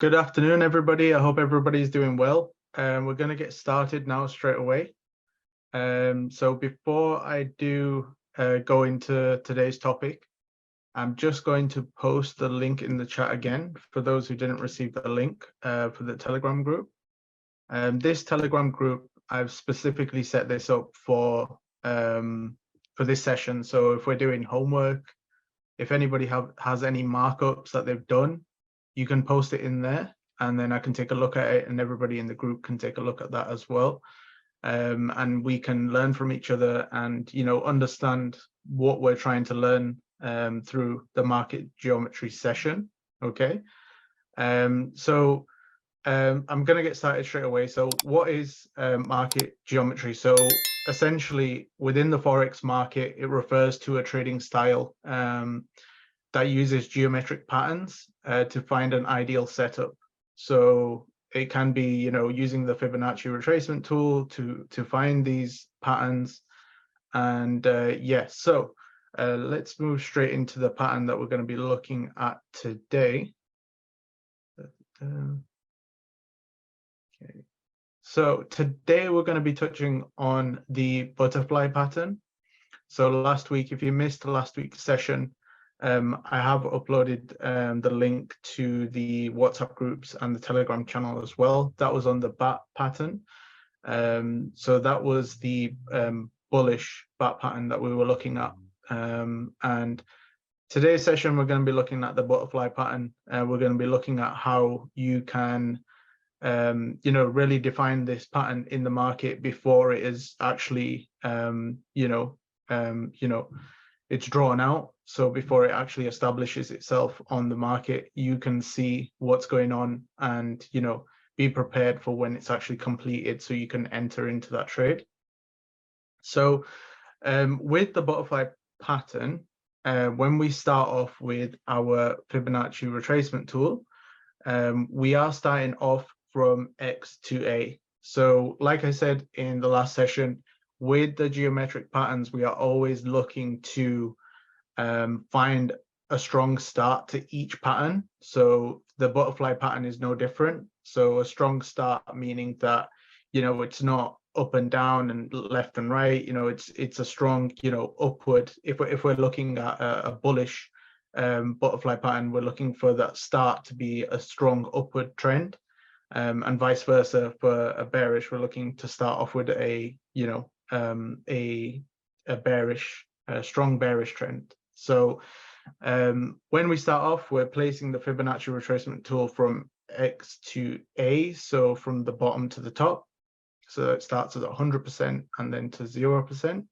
Good afternoon, everybody. I hope everybody's doing well. We're going to get started now straight away. So before I do go into today's topic, I'm just going to post the link in the chat again for those who didn't receive the link for the Telegram group. This Telegram group, I've specifically set this up for this session. So if we're doing homework, if anybody has any markups that they've done, you can post it in there and then I can take a look at it and everybody in the group can take a look at that as well. And we can learn from each other and, understand what we're trying to learn through the market geometry session. Okay. So I'm going to get started straight away. So what is market geometry? So essentially within the Forex market, it refers to a trading style that uses geometric patterns to find an ideal setup. So it can be, using the Fibonacci retracement tool to find these patterns. And yes, so let's move straight into the pattern that we're going to be looking at today. Okay. So today we're going to be touching on the butterfly pattern. So last week, if you missed last week's session, I have uploaded the link to the WhatsApp groups and the Telegram channel as well. That was on the bat pattern. So that was the bullish bat pattern that we were looking at. And today's session, we're going to be looking at the butterfly pattern. We're going to be looking at how you can, really define this pattern in the market before it is actually, it's drawn out. So before it actually establishes itself on the market, you can see what's going on and, be prepared for when it's actually completed so you can enter into that trade. So with the butterfly pattern, when we start off with our Fibonacci retracement tool, we are starting off from X to A. So like I said in the last session, with the geometric patterns, we are always looking to find a strong start to each pattern. So the butterfly pattern is no different. So a strong start meaning that, it's not up and down and left and right, it's a strong, upward. If we're looking at a bullish butterfly pattern, we're looking for that start to be a strong upward trend. And vice versa for a bearish, we're looking to start off with a bearish, strong bearish trend. So when we start off, we're placing the Fibonacci retracement tool from X to A, so from the bottom to the top. So it starts at 100% and then to 0%.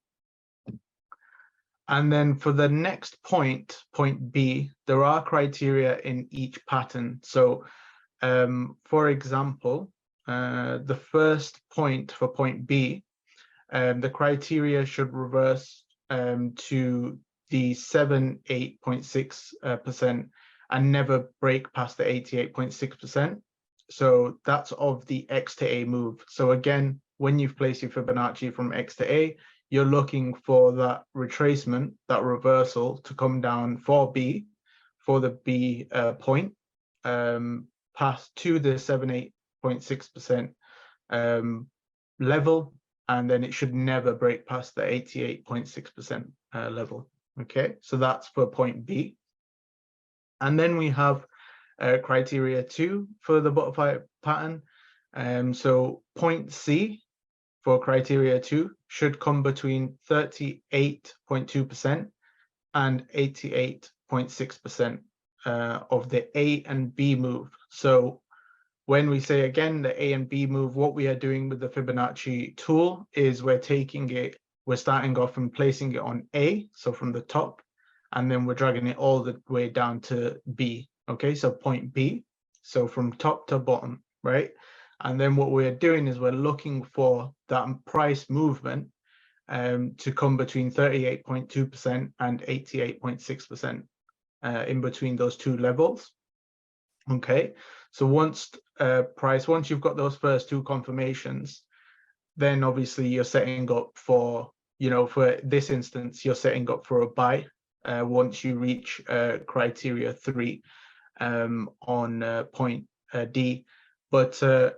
And then for the next point, point B, there are criteria in each pattern. So for example, the first point for point B, the criteria should reverse to the 78.6% and never break past the 88.6%. So that's of the X to A move. So again, when you've placed your Fibonacci from X to A, you're looking for that retracement, that reversal to come down for B, for the B point, past to the 78.6% level, and then it should never break past the 88.6% level. Okay, so that's for point B. And then we have criteria 2 for the butterfly pattern. So point C for criteria 2 should come between 38.2% and 88.6% of the A and B move. So when we say again the A and B move, what we are doing with the Fibonacci tool is we're starting off and placing it on A, so from the top, and then we're dragging it all the way down to B. Okay, so point B, so from top to bottom, right? And then what we're doing is we're looking for that price movement to come between 38.2% and 88.6% in between those two levels. Okay, so once you've got those first two confirmations, then obviously you're setting up for, for this instance, you're setting up for a buy once you reach criteria 3 on point D. But so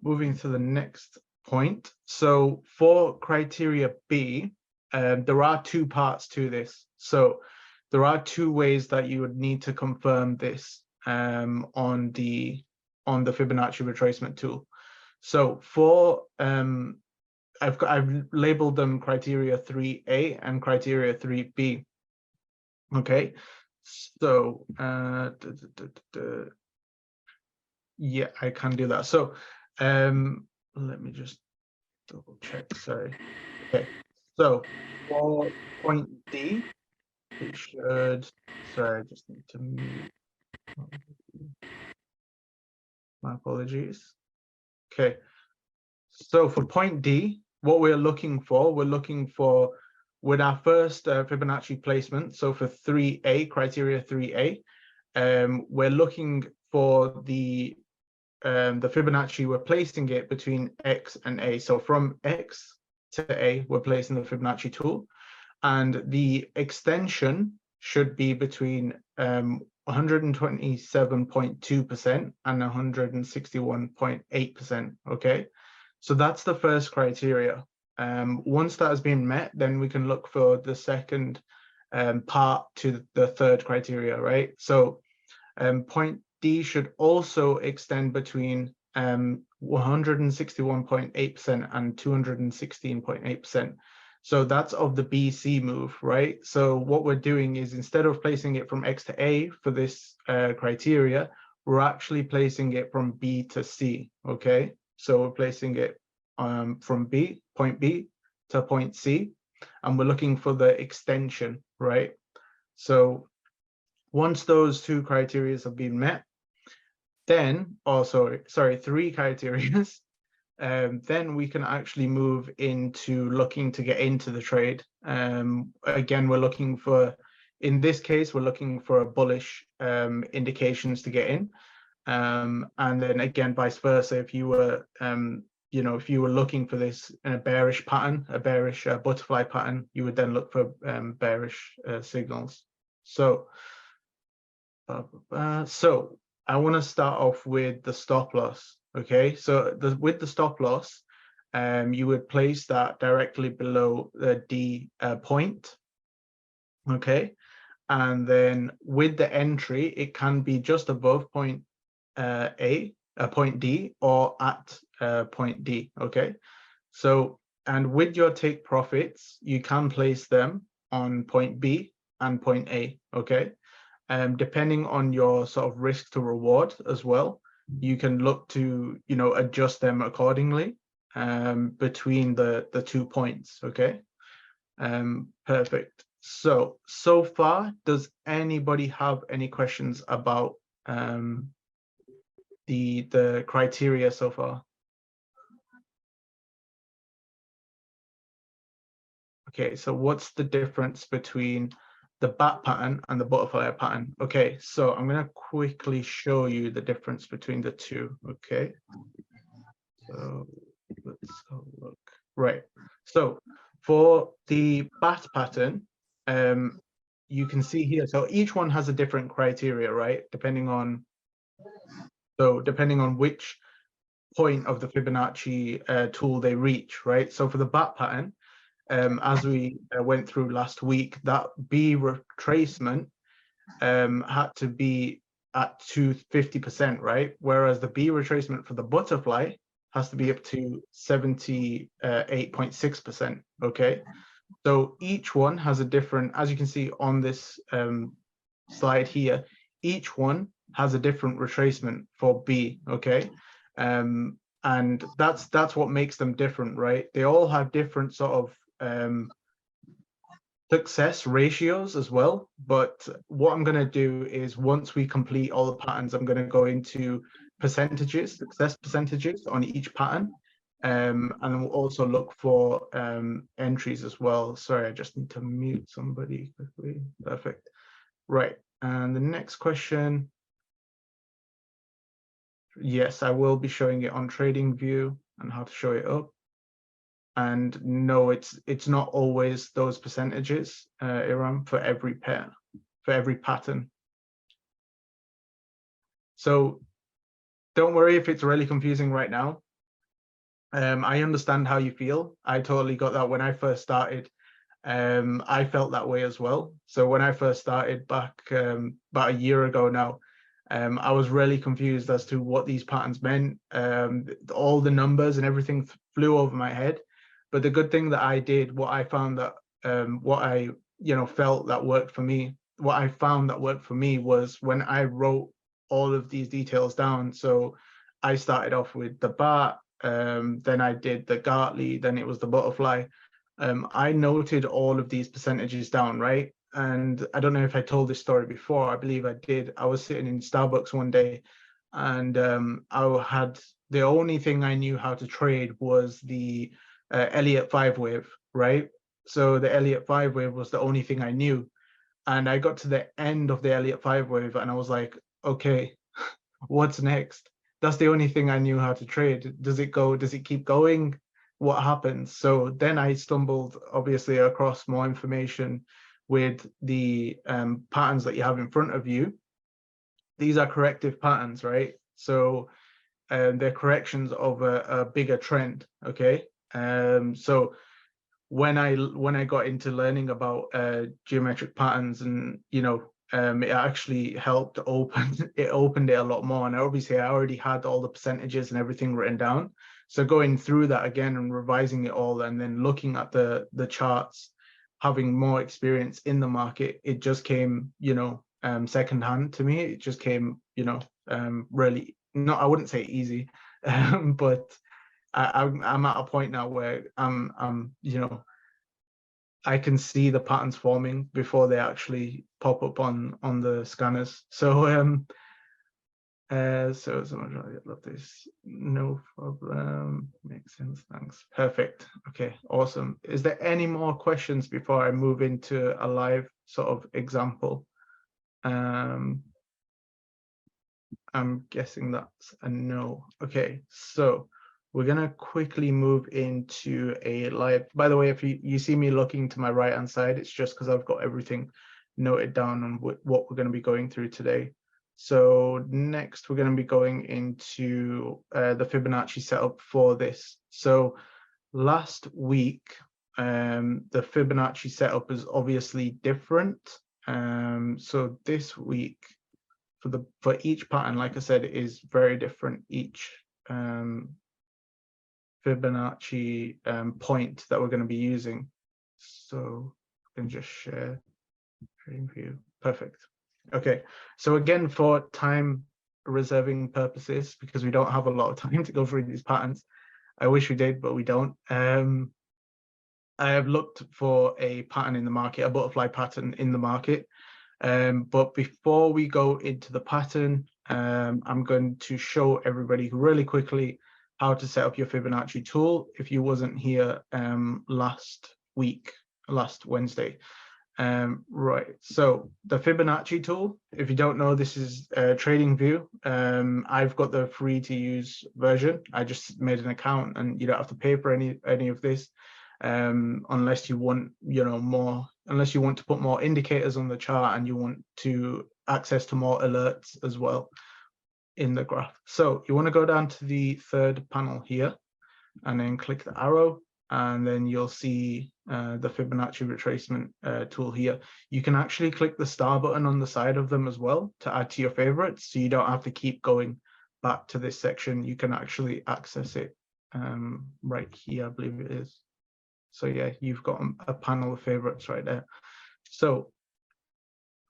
moving to the next point. So for criteria B, there are two parts to this. So there are two ways that you would need to confirm this on the Fibonacci retracement tool. So for I've labeled them criteria 3A and criteria 3B. Okay, so yeah, I can do that. So let me just double check. Sorry. Okay, so for point D, it should. Sorry, I just need to mute. My apologies. Okay, so for point D, what we're looking for with our first Fibonacci placement. So for 3A, criteria 3A, we're looking for the Fibonacci, we're placing it between X and A. So from X to A, we're placing the Fibonacci tool, and the extension should be between 127.2% and 161.8%. Okay, so that's the first criteria. Once that has been met, then we can look for the second part to the third criteria, right? So point D should also extend between 161.8% and 216.8%. So that's of the BC move, right? So what we're doing is, instead of placing it from X to A for this criteria, we're actually placing it from B to C, okay? So we're placing it from point B to point C, and we're looking for the extension, right? So once those two criteria have been met, then, three criteria, then we can actually move into looking to get into the trade. Again, we're looking for, in this case, we're looking for a bullish indications to get in. And then again, vice versa, if you were, if you were looking for this in a bearish pattern, a bearish butterfly pattern, you would then look for bearish signals. So I want to start off with the stop loss. Okay, so with the stop loss, you would place that directly below the D point. Okay, and then with the entry, it can be just above point point D, or at point D. Okay, so, and with your take profits, you can place them on point B and point A. Okay. Depending on your sort of risk to reward as well, you can look to, adjust them accordingly between the 2 points. Okay, perfect. So far, does anybody have any questions about the criteria so far? Okay, so what's the difference between the bat pattern and the butterfly pattern? Okay, so I'm going to quickly show you the difference between the two. Okay, so let's have a look. Right, so for the bat pattern, you can see here, so each one has a different criteria, right? Depending on which point of the Fibonacci tool they reach, right? So for the bat pattern, as we went through last week, that B retracement had to be at to 50%, right? Whereas the B retracement for the butterfly has to be up to 78.6%. Okay, so each one has a different, as you can see on this slide here, each one has a different retracement for B. Okay, and that's what makes them different, right? They all have different sort of success ratios as well. But what I'm going to do is, once we complete all the patterns, I'm going to go into percentages, success percentages on each pattern, and we'll also look for entries as well. Sorry, I just need to mute somebody quickly. Perfect. Right, and the next question. Yes, I will be showing it on TradingView and how to show it up. And no, it's not always those percentages, Iram, for every pair, for every pattern. So don't worry if it's really confusing right now. I understand how you feel. I totally got that when I first started. I felt that way as well. So when I first started back about a year ago now, I was really confused as to what these patterns meant. All the numbers and everything flew over my head. But the good thing that I did, what I found that what I felt that worked for me, what I found that worked for me was when I wrote all of these details down. So I started off with the bat, then I did the Gartley, then it was the butterfly. I noted all of these percentages down, right? And I don't know if I told this story before. I believe I did. I was sitting in Starbucks one day, and I had the only thing I knew how to trade was the Elliott 5 wave, right? So the Elliott 5 wave was the only thing I knew. And I got to the end of the Elliott 5 wave, and I was like, okay, what's next? That's the only thing I knew how to trade. Does it keep going? What happens? So then I stumbled obviously across more information with the patterns that you have in front of you. These are corrective patterns, right? So they're corrections of a bigger trend. Okay. So when I got into learning about geometric patterns, and it actually helped opened it a lot more. And obviously I already had all the percentages and everything written down, so going through that again and revising it all, and then looking at the charts, having more experience in the market, it just came secondhand to me. It just came really, not, I wouldn't say easy, but I'm at a point now where I'm I can see the patterns forming before they actually pop up on the scanners. So so much I love this. No problem. Makes sense. Thanks. Perfect. Okay, awesome. Is there any more questions before I move into a live sort of example? I'm guessing that's a no. Okay, so we're gonna quickly move into a live. By the way, if you see me looking to my right hand side, it's just because I've got everything noted down on what we're going to be going through today. So next we're going to be going into the Fibonacci setup for this. So last week, the Fibonacci setup is obviously different. So this week, for each pattern, like I said, it is very different. Each Fibonacci point that we're going to be using. So I can just share trading view. Perfect. Okay, so again, for time reserving purposes, because we don't have a lot of time to go through these patterns, I wish we did, but we don't. I have looked for a pattern in the market, a butterfly pattern in the market. But before we go into the pattern, I'm going to show everybody really quickly how to set up your Fibonacci tool if you wasn't here last Wednesday. Right, so the Fibonacci tool, if you don't know, this is Trading View. I've got the free to use version. I just made an account, and you don't have to pay for any of this, unless you want unless you want to put more indicators on the chart and you want to access to more alerts as well in the graph. So you want to go down to the third panel here and then click the arrow, and then you'll see the Fibonacci retracement tool here. You can actually click the star button on the side of them as well to add to your favorites, so you don't have to keep going back to this section. You can actually access it right here, I believe it is. So yeah, you've got a panel of favorites right there. So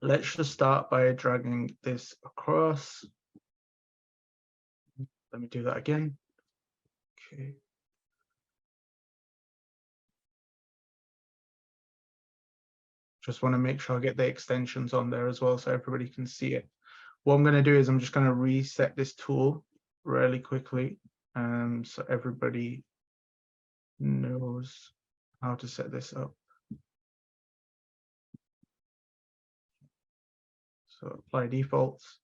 let's just start by dragging this across. Let me do that again. Okay. Just want to make sure I get the extensions on there as well so everybody can see it. What I'm going to do is I'm just going to reset this tool really quickly, so everybody knows how to set this up. So apply defaults.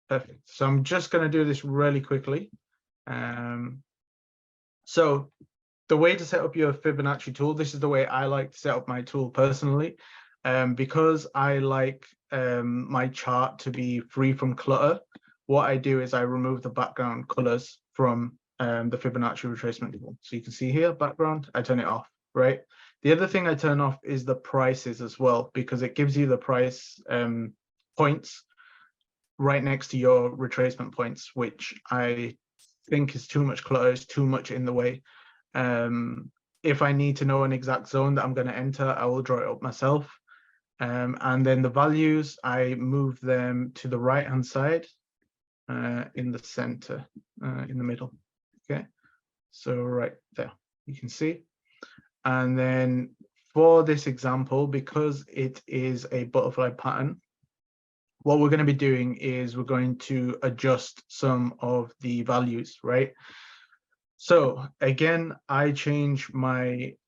Perfect. So I'm just going to do this really quickly. So the way to set up your Fibonacci tool, this is the way I like to set up my tool personally, because I like my chart to be free from clutter. what I do is I remove the background colors from the Fibonacci retracement tool. So you can see here, background, I turn it off, right? The other thing I turn off is the prices as well, because it gives you the price points right next to your retracement points, which I think is too much clutter, is too much in the way. If I need to know an exact zone that I'm going to enter, I will draw it up myself. And then the values, I move them to the right-hand side in the center, in the middle. Okay, so right there, you can see. And then for this example, because it is a butterfly pattern, what we're going to be doing is we're going to adjust some of the values, right? So again, I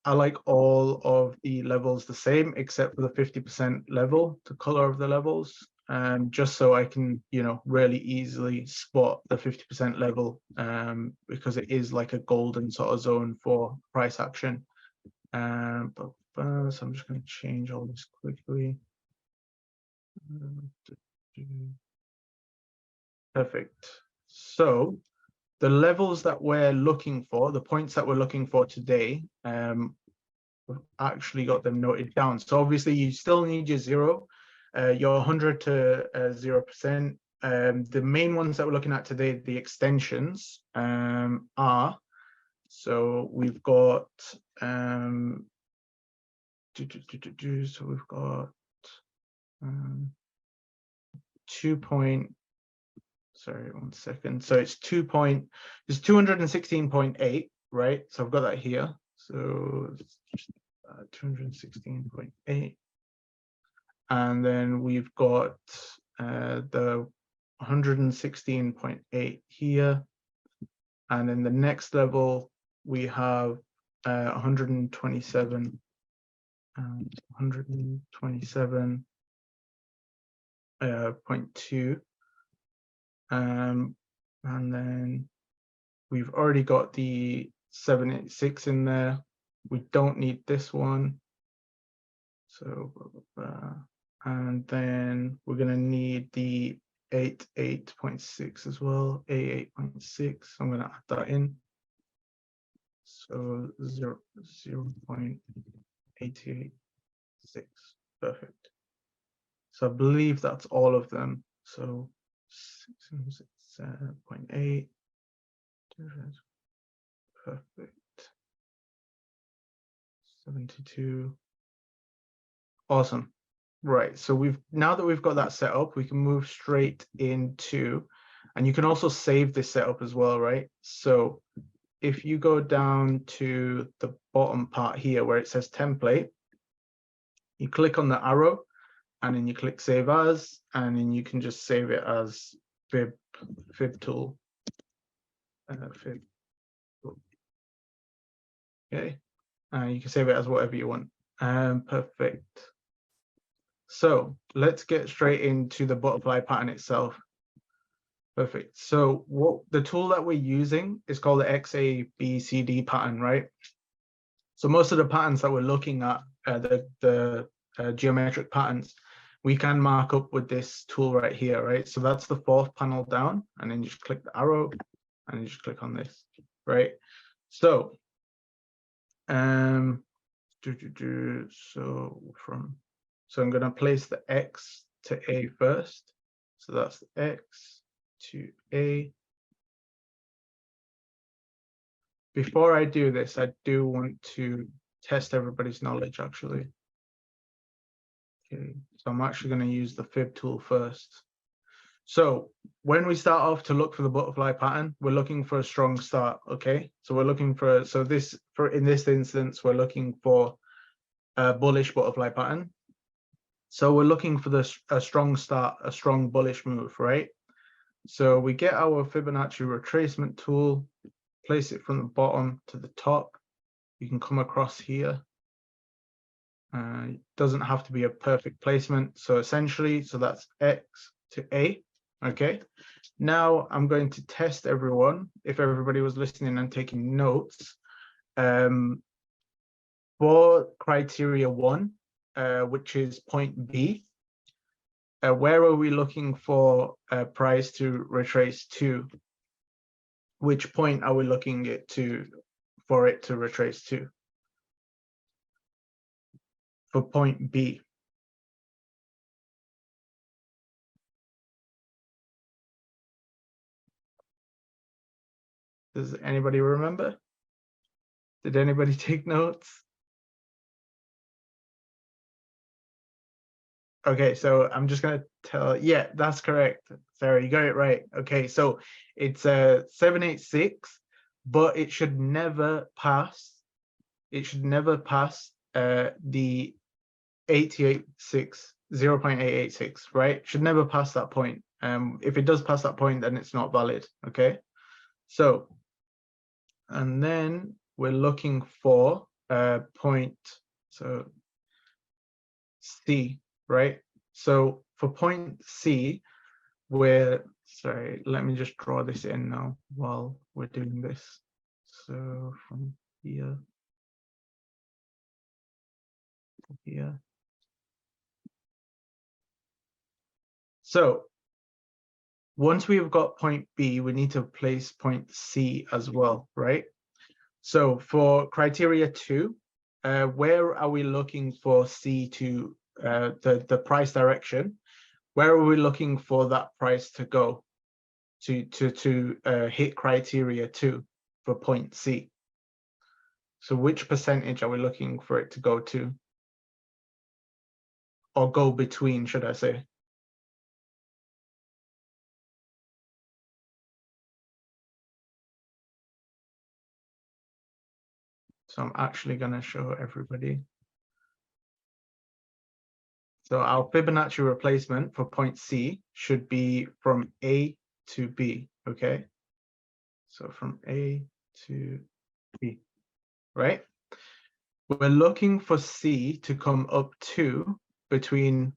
like all of the levels the same, except for the 50% level, the color of the levels, just so I can, really easily spot the 50% level, because it is like a golden sort of zone for price action. So I'm just going to change all this quickly. Perfect. So the levels that we're looking for, the points that we're looking for today, we've actually got them noted down. So obviously you still need your 0, your 100 to 0%. The main ones that we're looking at today, the extensions, are, so we've got, so we've got 216.8, right? So I've got that here. So 216.8. And then we've got the 116.8 here. And then the next level, we have 127 and 127.2. And then we've already got the 786 in there. We don't need this one. So, and then we're going to need the 88.6 as well, 88.6. I'm going to add that in. So 0.886. Perfect. So I believe that's all of them. So 6.8. Perfect. 72. Awesome. Right. So now that we've got that set up, we can move straight into, and you can also save this setup as well, right? So if you go down to the bottom part here where it says template, you click on the arrow and then you click save as, and then you can just save it as fib tool. Fib. Okay. You can save it as whatever you want. Perfect. So let's get straight into the butterfly pattern itself. Perfect. So what the tool that we're using is called the XABCD pattern, right? So most of the patterns that we're looking at, the geometric patterns, we can mark up with this tool right here, right? So that's the 4th panel down, and then you just click the arrow, and you just click on this, right? So, so I'm going to place the X to A first. So that's the X to A. Before I do this, I do want to test everybody's knowledge, actually. Okay, so I'm actually going to use the fib tool first. So when we start off to look for the butterfly pattern, we're looking for a strong start, okay? So we're looking for, in this instance, we're looking for a bullish butterfly pattern. So we're looking for a strong start, a strong bullish move, right? So we get our Fibonacci retracement tool, place it from the bottom to the top. You can come across here. It doesn't have to be a perfect placement. So essentially, so that's X to A, okay? Now I'm going to test everyone, if everybody was listening and taking notes. For criteria 1, which is point B, where are we looking for a price to retrace to? Which point are we looking for it to retrace to? For point B. Does anybody remember? Did anybody take notes? Okay, so I'm just gonna tell. Yeah, that's correct, Sarah. You got it right. Okay, so it's 786, but it should never pass. It should never pass the 886 0.886, right? Should never pass that point. If it does pass that point, then it's not valid. Okay, so and then we're looking for point. So C, right? So for point C, sorry, let me just draw this in now while we're doing this. So from here, here. So once we've got point B, we need to place point C as well, right? So for criteria 2, where are we looking for C to the price direction? Where are we looking for that price to go to hit criteria 2 for point C? So which percentage are we looking for it to go to? Or go between, should I say? So I'm actually going to show everybody. So our Fibonacci replacement for point C should be from A to B, okay? So from A to B, right? We're looking for C to come up to between,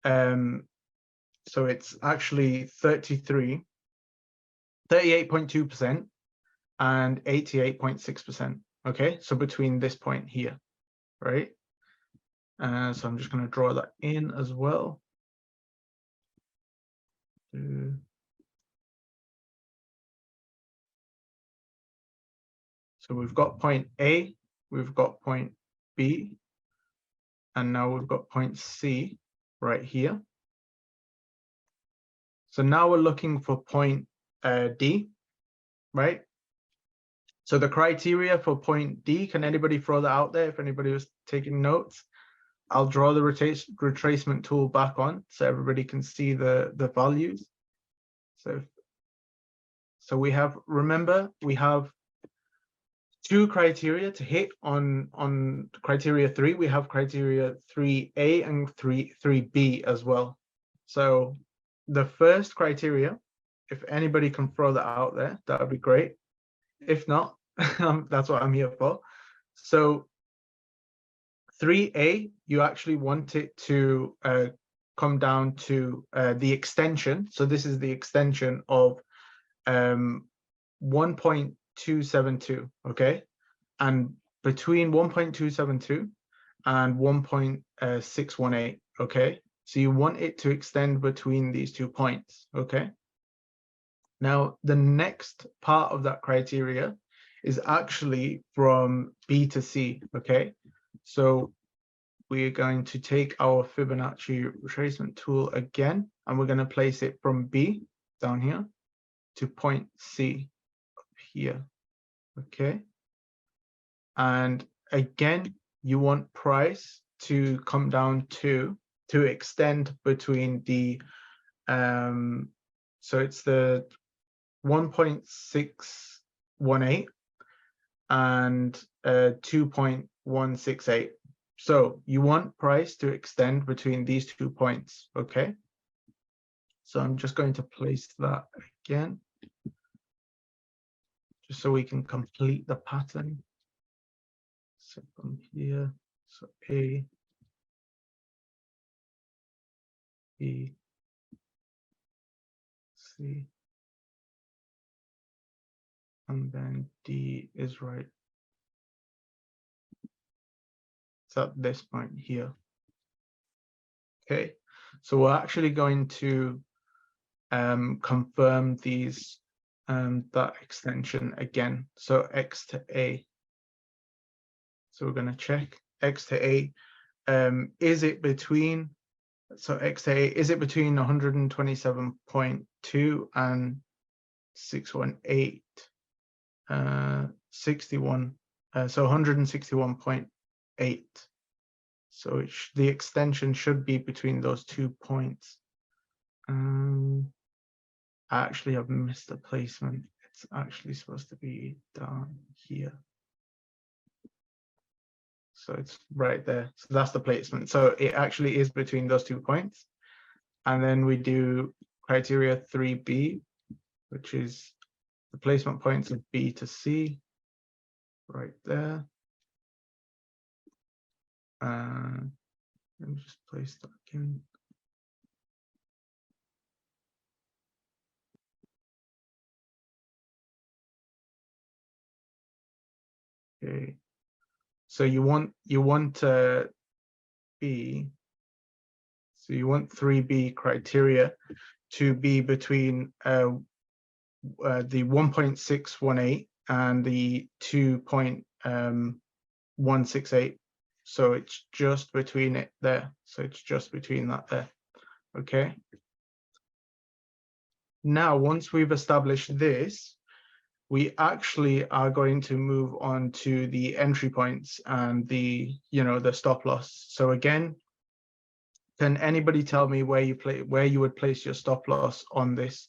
so it's actually 38.2% and 88.6%, okay? So between this point here, right? So I'm just going to draw that in as well. So we've got point A, we've got point B, and now we've got point C right here. So now we're looking for point D, right? So the criteria for point D, can anybody throw that out there if anybody was taking notes? I'll draw the retracement tool back on so everybody can see the values. So we have, remember, we have 2 criteria to hit on criteria 3. We have criteria 3A and 3B as well. So the first criteria, if anybody can throw that out there, that would be great. If not, that's what I'm here for. So 3A, you actually want it to come down to the extension. So this is the extension of 1.272, okay? And between 1.272 and 1.618, okay? So you want it to extend between these 2 points, okay? Now, the next part of that criteria is actually from B to C, okay? So we're going to take our Fibonacci retracement tool again, and we're going to place it from B down here to point C up here, okay? And again, you want price to come down to extend between the, so it's the 1.618 and 2.168. So you want price to extend between these 2 points, okay? So I'm just going to place that again, just so we can complete the pattern. So from here, so A, B, C, and then D is right. It's at this point here. Okay, So we're actually going to confirm these that extension again. So x to a. So we're going to check x to a. Is it between, so x to a, is it between 127.2 and 618, 61, so 161.8. So the extension should be between those 2 points. I actually have missed the placement. It's actually supposed to be down here. So it's right there. So that's the placement. So it actually is between those 2 points. And then we do criteria 3B, which is the placement points of B to C, right there. Let me just place that again. Okay. So you want B. So you want 3B criteria to be between the 1.618 and the 2.168. So it's just between it there. So it's just between that there. Okay. Now, once we've established this, we actually are going to move on to the entry points and the stop loss. So again, can anybody tell me where you would place your stop loss on this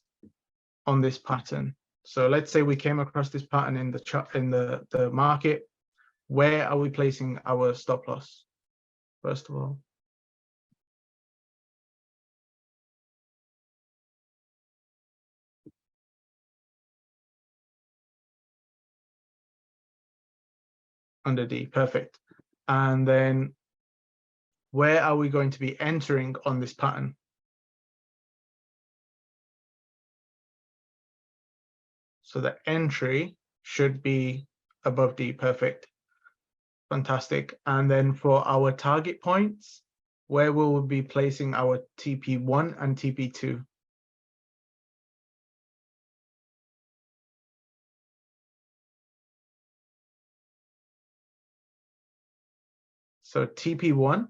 pattern? So let's say we came across this pattern in the chart, in the market. Where are we placing our stop loss? First of all, under D, perfect. And then where are we going to be entering on this pattern? So the entry should be above D, perfect. Fantastic. And then for our target points, where will we be placing our TP1 and TP2? So TP1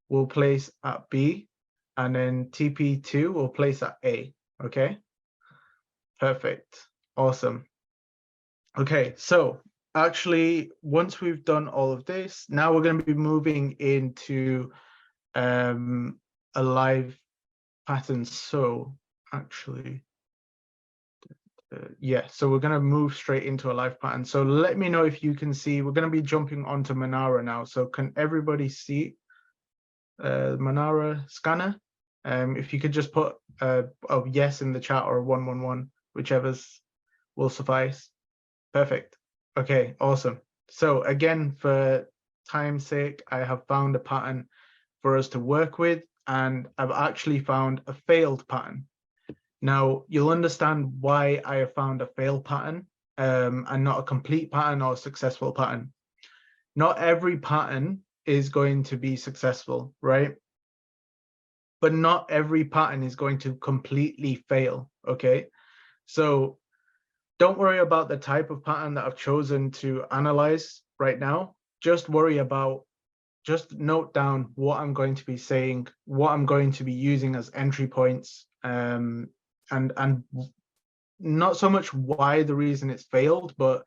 will place at B, and then TP2 will place at A, okay? Perfect, awesome. Okay, so actually, once we've done all of this, now we're gonna be moving into a live pattern. So actually, yeah, so we're going to move straight into a live pattern. So let me know if you can see. We're going to be jumping onto Manara now. So can everybody see Manara scanner? If you could just put a yes in the chat or a 111, whichever's will suffice. Perfect. Okay, awesome. So again, for time's sake, I have found a pattern for us to work with, and I've actually found a failed pattern. Now, you'll understand why I have found a failed pattern and not a complete pattern or a successful pattern. Not every pattern is going to be successful, right? But not every pattern is going to completely fail, okay? So don't worry about the type of pattern that I've chosen to analyze right now. Just note down what I'm going to be saying, what I'm going to be using as entry points, and not so much why the reason it's failed, but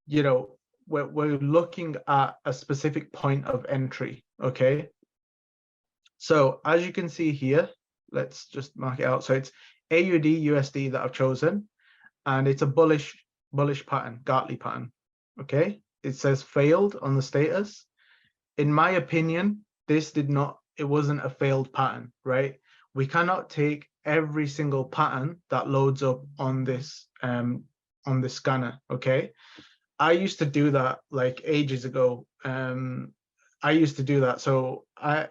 we're looking at a specific point of entry. Okay, so as you can see here, let's just mark it out. So it's AUD USD that I've chosen, and it's a bullish pattern, Gartley pattern. Okay, it says failed on the status. In my opinion, it wasn't a failed pattern, right? We cannot take every single pattern that loads up on this scanner, okay? I used to do that like ages ago. I used to do that. So I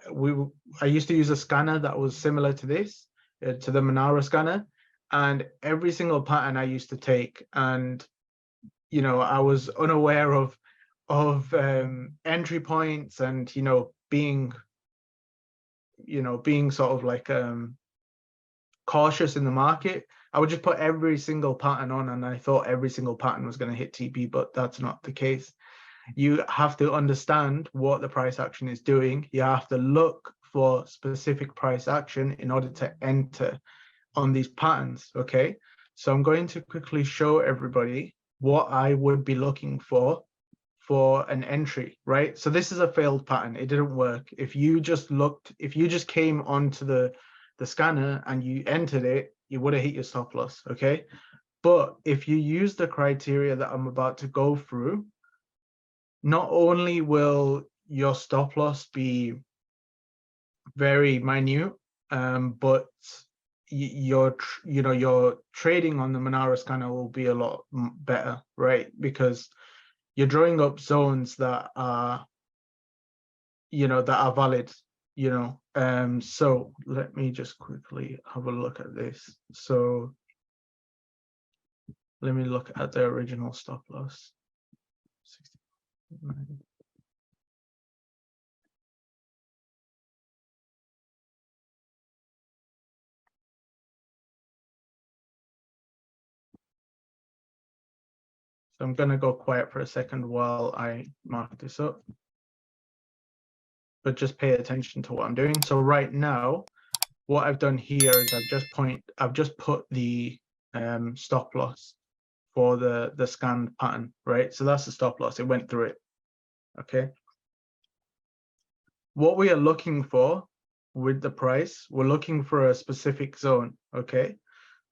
used to use a scanner that was similar to this, to the Manara scanner, and every single pattern I used to take, and I was unaware of entry points and being you know, being sort of like cautious in the market, I would just put every single pattern on, and I thought every single pattern was going to hit TP, but that's not the case. You have to understand what the price action is doing. You have to look for specific price action in order to enter on these patterns, okay? So I'm going to quickly show everybody what I would be looking for an entry, right? So this is a failed pattern. It didn't work. If you just came onto the scanner and you entered it, you would have hit your stop loss, okay? But if you use the criteria that I'm about to go through, not only will your stop loss be very minute, but your trading on the Monero scanner will be a lot better, right? Because you're drawing up zones that are, that are valid, so let me just quickly have a look at this. So let me look at the original stop loss. 69. So I'm going to go quiet for a second while I mark this up, but just pay attention to what I'm doing. So right now, what I've done here is I've just put the stop loss for the scanned pattern, right? So that's the stop loss. It went through it. Okay. What we are looking for with the price, we're looking for a specific zone. Okay.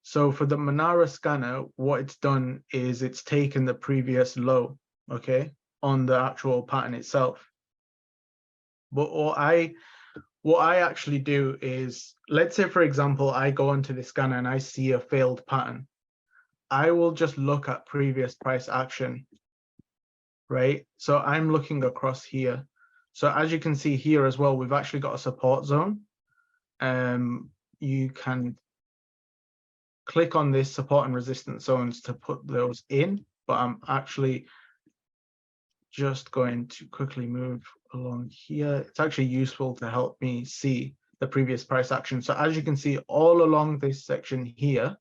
So for the Monero scanner, what it's done is it's taken the previous low, okay, on the actual pattern itself. But what I actually do is, let's say, for example, I go onto the scanner and I see a failed pattern. I will just look at previous price action, right? So I'm looking across here. So as you can see here as well, we've actually got a support zone. You can click on this support and resistance zones to put those in, but I'm actually just going to quickly move along here. It's actually useful to help me see the previous price action. So as you can see all along this section here,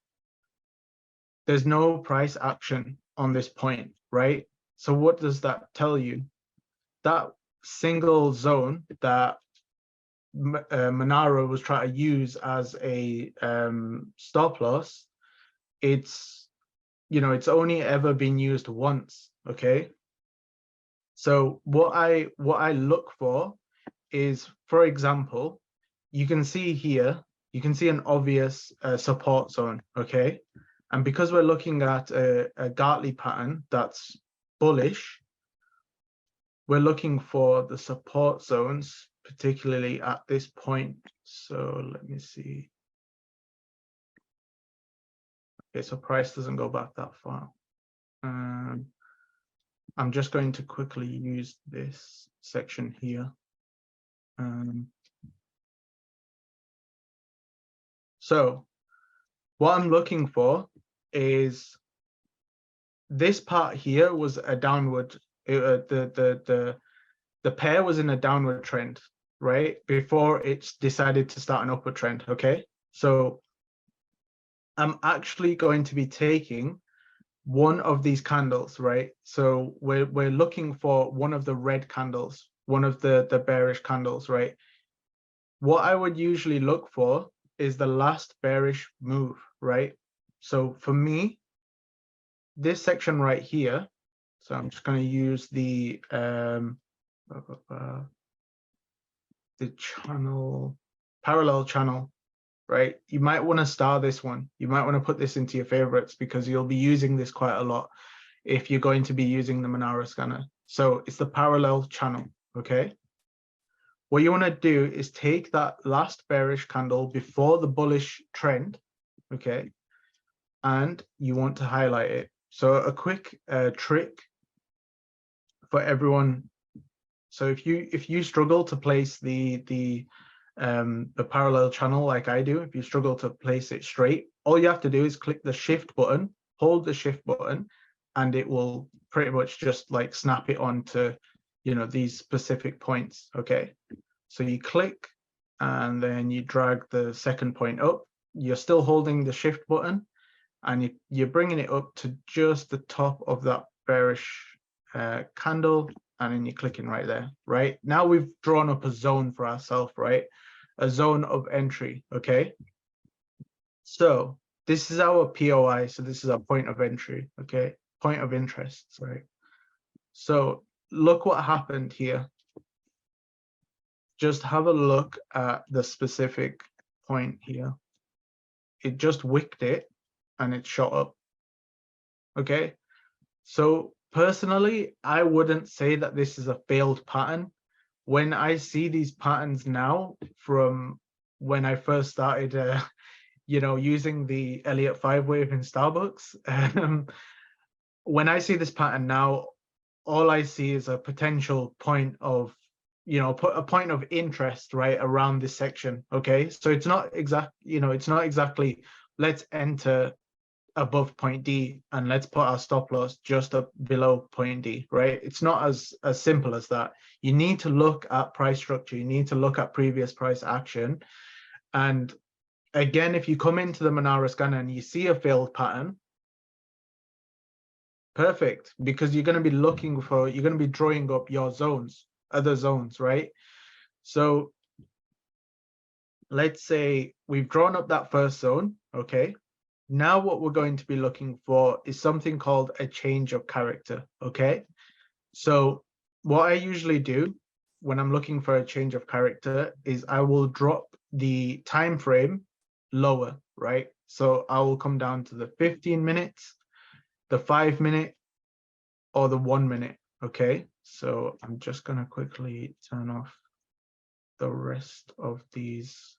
there's no price action on this point, right? So what does that tell you? That single zone that Monero was trying to use as a stop loss, it's only ever been used once, okay? So what I look for is, for example, you can see here, you can see an obvious support zone, okay? And because we're looking at a Gartley pattern that's bullish, we're looking for the support zones, particularly at this point. So let me see. Okay, so price doesn't go back that far. I'm just going to quickly use this section here. So what I'm looking for is this part here was a downward, the pair was in a downward trend, right? Before it's decided to start an upward trend, okay? So I'm actually going to be taking one of these candles, right? So we're looking for one of the red candles, one of the bearish candles, right? What I would usually look for is the last bearish move, right? So for me, this section right here, so I'm just going to use the channel, parallel channel, right? You might want to star this one. You might want to put this into your favorites because you'll be using this quite a lot if you're going to be using the Monero scanner. So it's the parallel channel, okay? What you want to do is take that last bearish candle before the bullish trend, okay? And you want to highlight it. So a quick trick for everyone. So if you struggle to place the parallel channel like I do, if you struggle to place it straight, all you have to do is click the shift button, hold the shift button, and it will pretty much just like snap it onto, these specific points. Okay, so you click and then you drag the second point up. You're still holding the shift button, and you're bringing it up to just the top of that bearish candle, and then you're clicking right there. Right now we've drawn up a zone for ourselves, right? A zone of entry. Okay, so this is our POI, so this is our point of entry. Okay, point of interest. Right, so look what happened here. Just have a look at the specific point here. It just wicked it and it shot up. Okay, so personally, I wouldn't say that this is a failed pattern. When I see these patterns now from when I first started, using the Elliott 5 wave in Starbucks, when I see this pattern now, all I see is a potential point of, put a point of interest right around this section. Okay, so it's not exactly let's enter above point D and let's put our stop loss just up below point D, right? It's not as simple as that. You need to look at price structure. You need to look at previous price action. And again, if you come into the Monero scanner and you see a failed pattern, perfect, because you're going to be drawing up your zones, other zones, right? So let's say we've drawn up that first zone, okay? Now what we're going to be looking for is something called a change of character, okay? So what I usually do when I'm looking for a change of character is I will drop the time frame lower, right? So I will come down to the 15 minutes, the 5 minute, or the 1 minute, okay? So I'm just gonna quickly turn off the rest of these.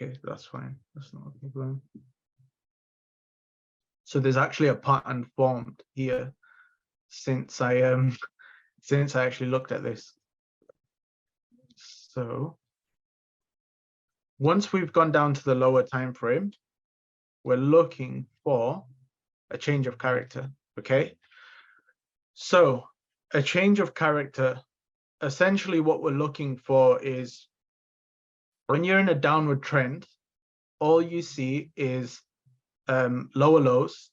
Okay, that's fine. That's not a problem. So there's actually a pattern formed here since I actually looked at this. So once we've gone down to the lower time frame, we're looking for a change of character. Okay. So a change of character, essentially what we're looking for is when you're in a downward trend, all you see is lower lows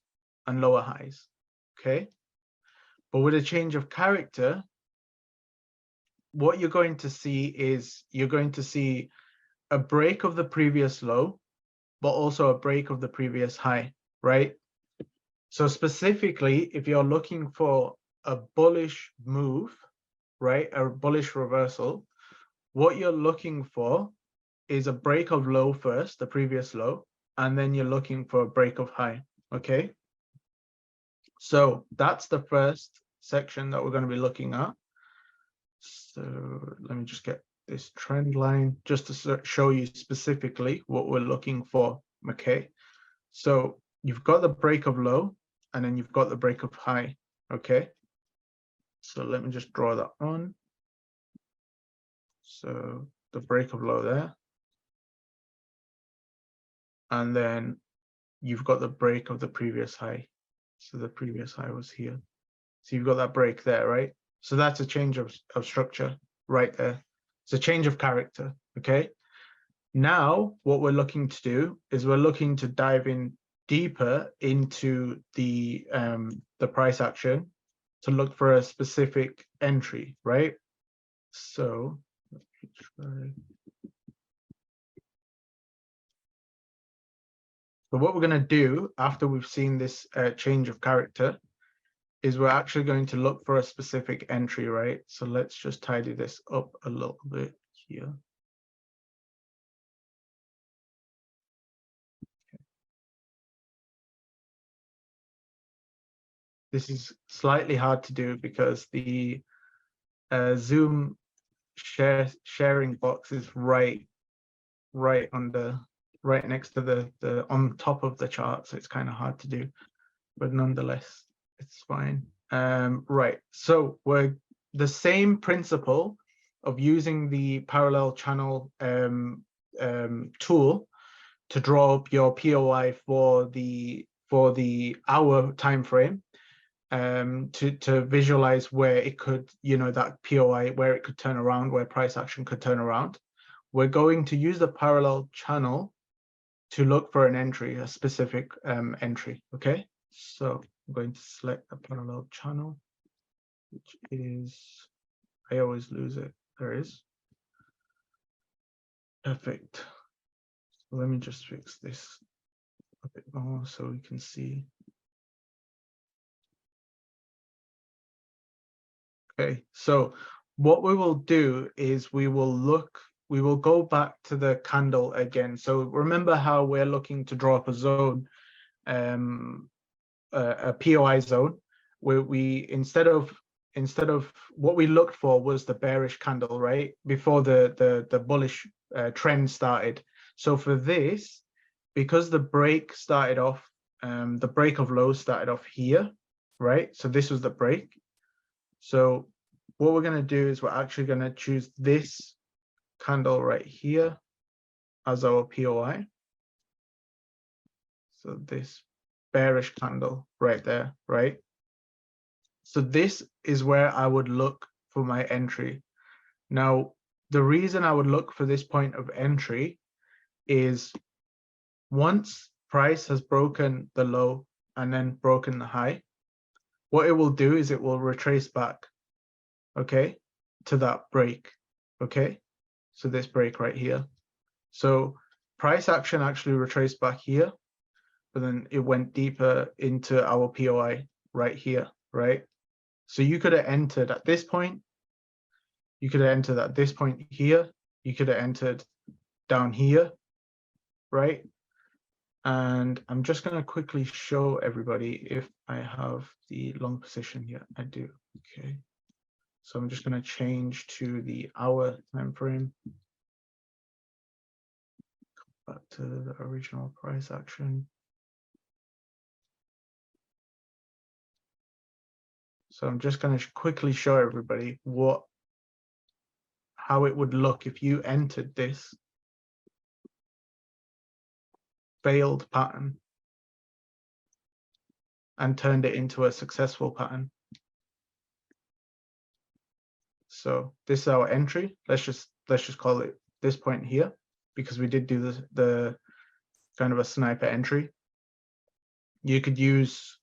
and lower highs. Okay. But with a change of character, what you're going to see is you're going to see a break of the previous low, but also a break of the previous high, right? So specifically, if you're looking for a bullish move, right, a bullish reversal, what you're looking for is a break of low first, the previous low, and then you're looking for a break of high, okay? So that's the first section that we're going to be looking at. So let me just get this trend line just to show you specifically what we're looking for, okay? So you've got the break of low and then you've got the break of high, okay? So let me just draw that on. So the break of low there. And then you've got the break of the previous high. So the previous high was here. So you've got that break there, right? So that's a change of structure right there. It's a change of character, okay? Now, what we're looking to do is we're looking to dive in deeper into the price action to look for a specific entry, right? So let me try. So what we're going to do after we've seen this change of character is we're actually going to look for a specific entry, right? So let's just tidy this up a little bit here. Okay. This is slightly hard to do because the Zoom sharing box is right next to the on top of the chart, so it's kind of hard to do, but nonetheless it's fine. Right, so we're the same principle of using the parallel channel tool to draw up your POI for the hour time frame. to visualize where it could, that POI, where it could turn around, where price action could turn around. We're going to use the parallel channel to look for an entry, a specific entry. Okay, so I'm going to select the parallel channel, which is, I always lose it. There it is. Perfect. So let me just fix this a bit more so we can see. Okay, so what we will do is we will go back to the candle again. So remember how we're looking to draw up a zone, a POI zone, where we instead of what we looked for was the bearish candle, right, before the bullish trend started. So for this, because the break started off, the break of lows started off here, right? So this was the break. So what we're going to do is we're actually going to choose this candle right here as our POI. So this bearish candle right there, right? So this is where I would look for my entry. Now, the reason I would look for this point of entry is once price has broken the low and then broken the high, what it will do is it will retrace back, okay, to that break, okay? So this break right here. So price action actually retraced back here, but then it went deeper into our POI right here, right? So you could have entered at this point, you could have entered at this point here, you could have entered down here, right? And I'm just going to quickly show everybody if I have the long position here. I do. Okay. So I'm just going to change to the hour time frame. Back to the original price action. So I'm just going to quickly show everybody how it would look if you entered this failed pattern and turned it into a successful pattern. So this is our entry. Let's just call it this point here, because we did do the kind of a sniper entry. You could use,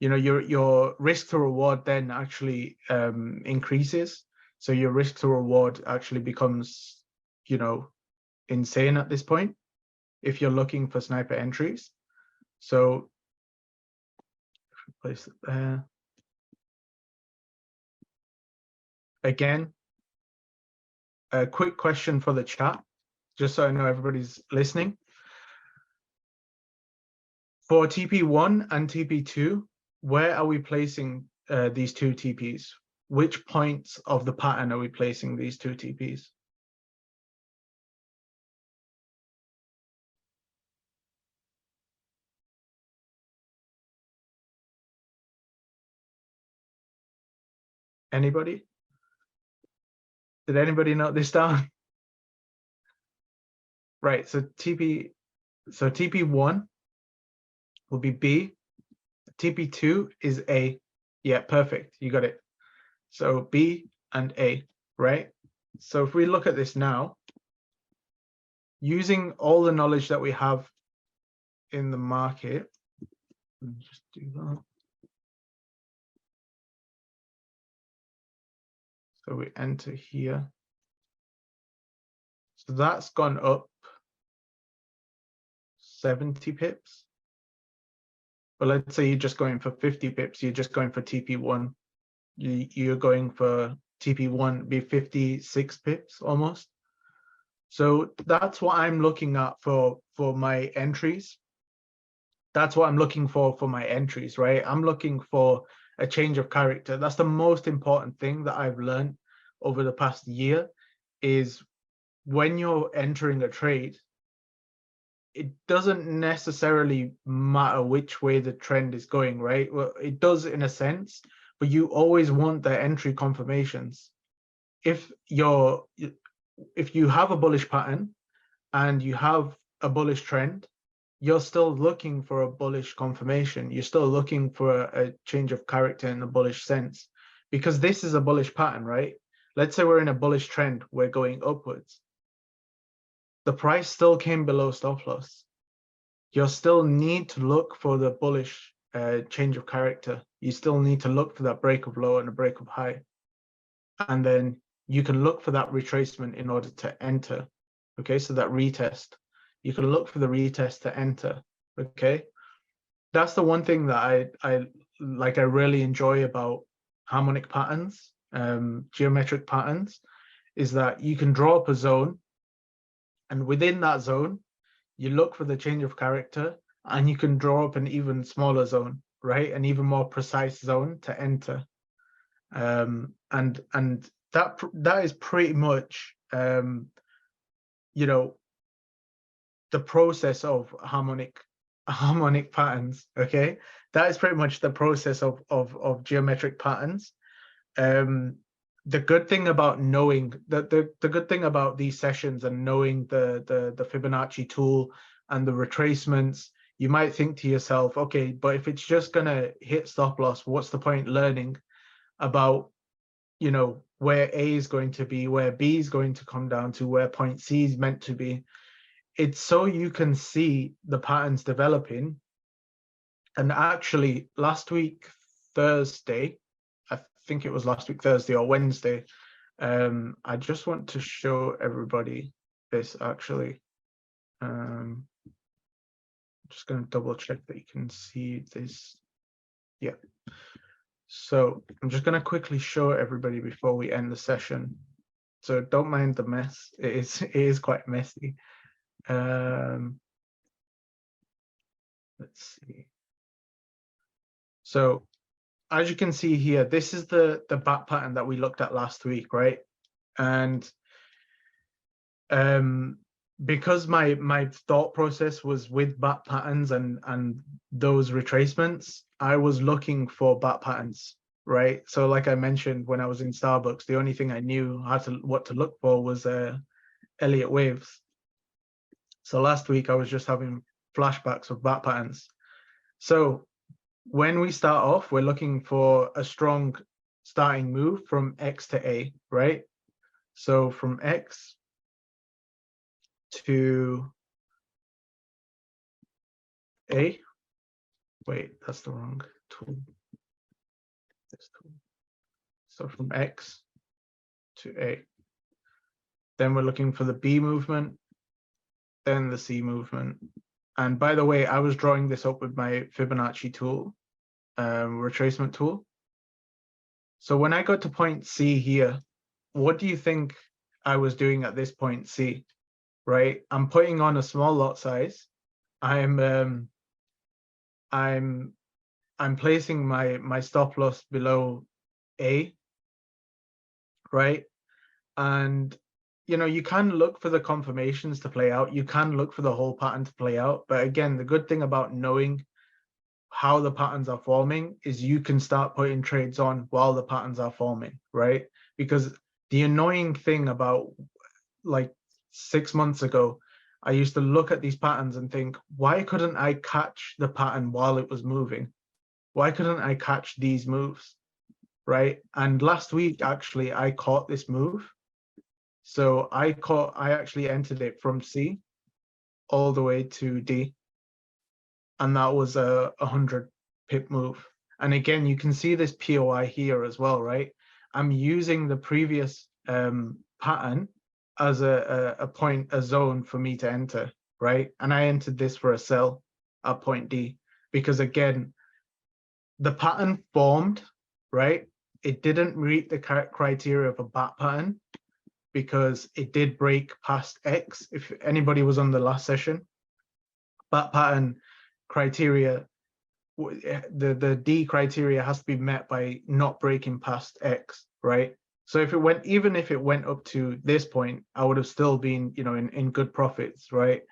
your risk to reward then actually increases. So your risk to reward actually becomes, insane at this point if you're looking for sniper entries. So place it there. Again, a quick question for the chat, just so I know everybody's listening. For TP1 and TP2, where are we placing these two TPs? Which points of the pattern are we placing these two TPs? Anybody? Did anybody note this down? Right, so TP1 will be B, TP2 is A. Yeah, perfect, you got it. So B and A, right? So if we look at this now, using all the knowledge that we have in the market, let me just do that. So we enter here. So that's gone up 70 pips. But let's say you're just going for 50 pips, you're just going for TP1. You're going for TP1 be 56 pips almost. So that's what I'm looking at for my entries. That's what I'm looking for my entries, right? I'm looking for a change of character. That's the most important thing that I've learned over the past year, is when you're entering a trade, it doesn't necessarily matter which way the trend is going, right? Well, it does in a sense, but you always want the entry confirmations. If you have a bullish pattern and you have a bullish trend, you're still looking for a bullish confirmation. You're still looking for a change of character in a bullish sense, because this is a bullish pattern, right? Let's say we're in a bullish trend, we're going upwards. The price still came below stop loss. You still need to look for the bullish change of character. You still need to look for that break of low and a break of high. And then you can look for that retracement in order to enter. Okay, so that retest. You can look for the retest to enter. Okay, that's the one thing that I really enjoy about harmonic patterns, geometric patterns, is that you can draw up a zone, and within that zone, you look for the change of character, and you can draw up an even smaller zone, right? An even more precise zone to enter. And that is pretty much you know, the process of harmonic patterns. Okay, that is pretty much the process of geometric patterns. The good thing about knowing the good thing about these sessions and knowing the Fibonacci tool and the retracements, you might think to yourself, okay, but if it's just gonna hit stop loss, what's the point learning about, you know, where A is going to be, where B is going to come down to, where point C is meant to be? It's so you can see the patterns developing. And actually, last week Thursday, I think it was last week Thursday or Wednesday, I just want to show everybody this actually. I'm just going to double check that you can see this. Yeah. So I'm just going to quickly show everybody before we end the session. So don't mind the mess. It is quite messy. Let's see. So as you can see here, this is the bat pattern that we looked at last week, right? And because my thought process was with bat patterns and those retracements, I was looking for bat patterns, right? So like I mentioned, when I was in Starbucks, the only thing I knew what to look for was Elliott waves. So last week I was just having flashbacks of bat patterns. So when we start off, we're looking for a strong starting move from X to A, right? So from X to A. Wait, that's the wrong tool. This tool. So from X to A. Then we're looking for the B movement, then the C movement. And by the way, I was drawing this up with my Fibonacci tool, retracement tool. So when I got to point C here, what do you think I was doing at this point C? Right, I'm putting on a small lot size. I'm placing my stop loss below A, right? And you know, you can look for the confirmations to play out. You can look for the whole pattern to play out. But again, the good thing about knowing how the patterns are forming is you can start putting trades on while the patterns are forming, right? Because the annoying thing about, like, 6 months ago, I used to look at these patterns and think, why couldn't I catch the pattern while it was moving? Why couldn't I catch these moves, right? And last week, actually, I caught this move. So I actually entered it from C all the way to D. And that was a 100 pip move. And again, you can see this POI here as well, right? I'm using the previous pattern as a zone for me to enter, right? And I entered this for a sell at point D, because again, the pattern formed, right? It didn't meet the criteria of a bat pattern because it did break past X. If anybody was on the last session, bat pattern criteria, the D criteria has to be met by not breaking past X, right? So if it went, even if it went up to this point, I would have still been, you know, in good profits, right?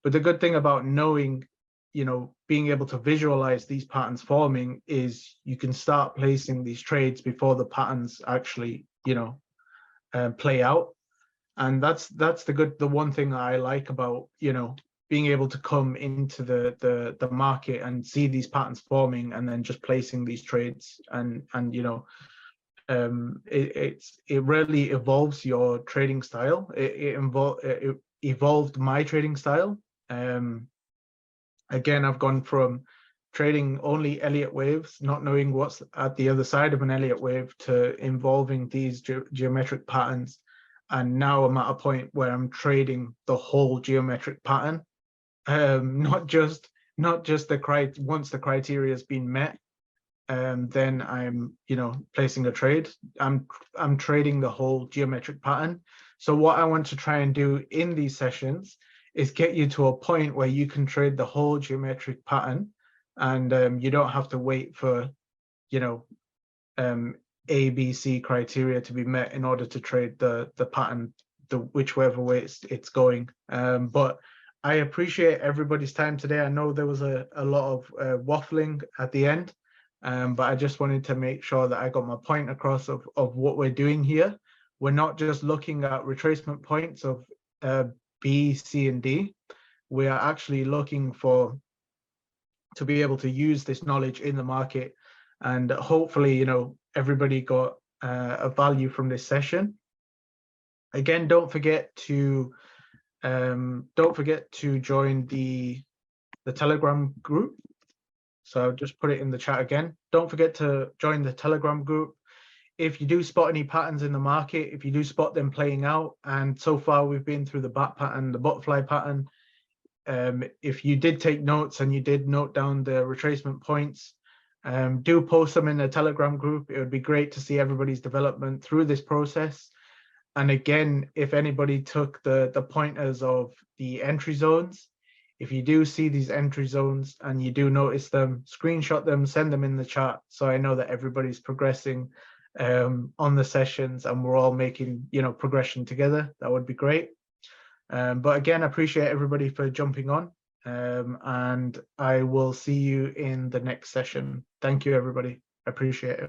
But the good thing about knowing, you know, being able to visualize these patterns forming is you can start placing these trades before the patterns actually, you know, play out. And that's the one thing I like about, you know, being able to come into the market and see these patterns forming and then just placing these trades, and you know, it really evolves your trading style. It evolved my trading style. Again, I've gone from trading only Elliott waves, not knowing what's at the other side of an Elliott wave, to involving these geometric patterns. And now I'm at a point where I'm trading the whole geometric pattern, not just the once the criteria has been met, then I'm, you know, placing a trade. I'm trading the whole geometric pattern. So what I want to try and do in these sessions is get you to a point where you can trade the whole geometric pattern, and you don't have to wait for, you know, A, B, C criteria to be met in order to trade the pattern, whichever way it's going. But I appreciate everybody's time today. I know there was a lot of waffling at the end, but I just wanted to make sure that I got my point across of what we're doing here. We're not just looking at retracement points of B, C, and D. We are actually looking to be able to use this knowledge in the market, and hopefully, you know, everybody got a value from this session. Again, don't forget to join the Telegram group. So I'll just put it in the chat again. Don't forget to join the Telegram group. If you do spot any patterns in the market, if you do spot them playing out, and so far we've been through the bat pattern, the butterfly pattern, if you did take notes and you did note down the retracement points, do post them in the Telegram group. It would be great to see everybody's development through this process. And again, if anybody took the pointers of the entry zones, if you do see these entry zones and you do notice them, screenshot them, send them in the chat, so I know that everybody's progressing on the sessions and we're all making, you know, progression together. That would be great. But again, I appreciate everybody for jumping on, and I will see you in the next session. Thank you, everybody. I appreciate it.